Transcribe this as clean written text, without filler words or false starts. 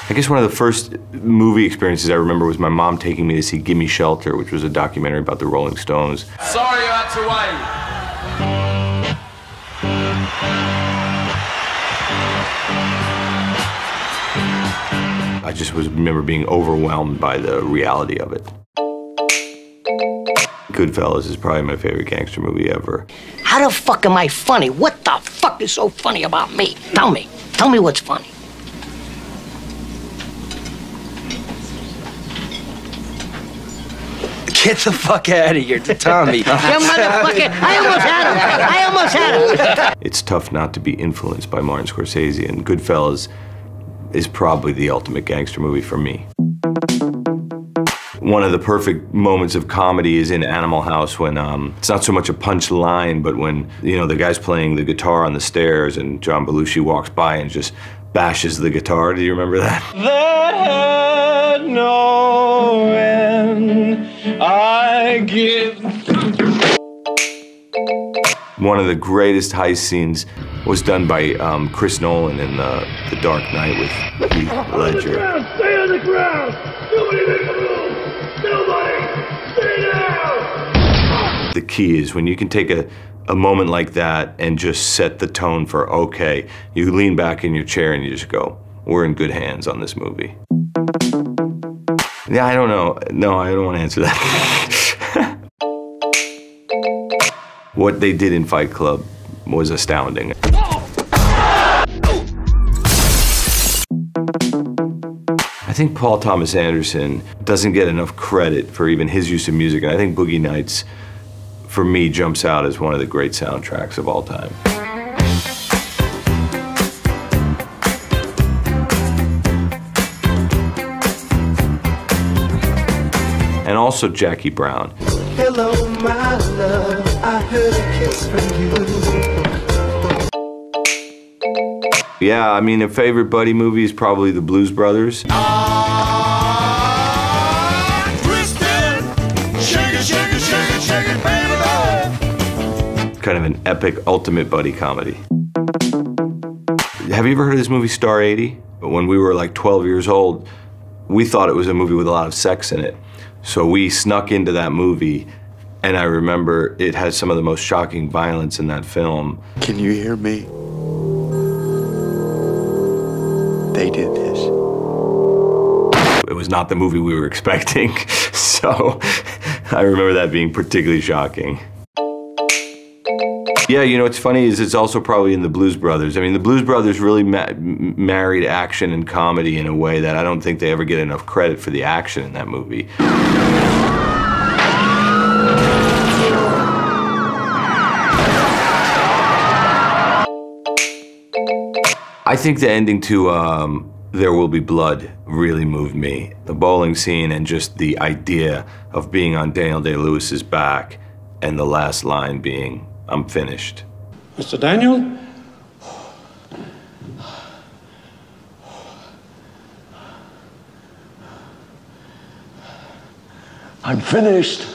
I guess one of the first movie experiences I remember was my mom taking me to see Gimme Shelter, which was a documentary about the Rolling Stones. Sorry you had to wait. I just remember being overwhelmed by the reality of it. Goodfellas is probably my favorite gangster movie ever. How the fuck am I funny? What the fuck is so funny about me? Tell me. Tell me what's funny. Get the fuck out of here, Tommy. You motherfucker! I almost had him! It's tough not to be influenced by Martin Scorsese, and Goodfellas is probably the ultimate gangster movie for me. One of the perfect moments of comedy is in Animal House when it's not so much a punchline, but when, you know, the guy's playing the guitar on the stairs and John Belushi walks by and just bashes the guitar. Do you remember that? That had no end. I give. One of the greatest heist scenes was done by Chris Nolan in The Dark Knight with Heath Ledger. Stay on the ground! Nobody make a move! Nobody! Stay down! The key is when you can take a moment like that and just set the tone for, okay, you lean back in your chair and you just go, we're in good hands on this movie. Yeah, I don't know. No, I don't want to answer that. What they did in Fight Club was astounding. I think Paul Thomas Anderson doesn't get enough credit for even his use of music, and I think Boogie Nights, for me, jumps out as one of the great soundtracks of all time. And also Jackie Brown. Hello, my love. I heard a kiss from you. Yeah, I mean, a favorite buddy movie is probably The Blues Brothers. Twisted, shake it, shake it, shake it, shake it, baby. Kind of an epic, ultimate buddy comedy. Have you ever heard of this movie, Star 80? When we were like 12 years old, we thought it was a movie with a lot of sex in it. So we snuck into that movie, and I remember it had some of the most shocking violence in that film. Can you hear me? They did this. It was not the movie we were expecting, so I remember that being particularly shocking. Yeah, you know, what's funny is it's also probably in The Blues Brothers. I mean, The Blues Brothers really married action and comedy in a way that I don't think they ever get enough credit for the action in that movie. I think the ending to There Will Be Blood really moved me. The bowling scene and just the idea of being on Daniel Day-Lewis's back and the last line being, I'm finished. Mr. Daniel? I'm finished.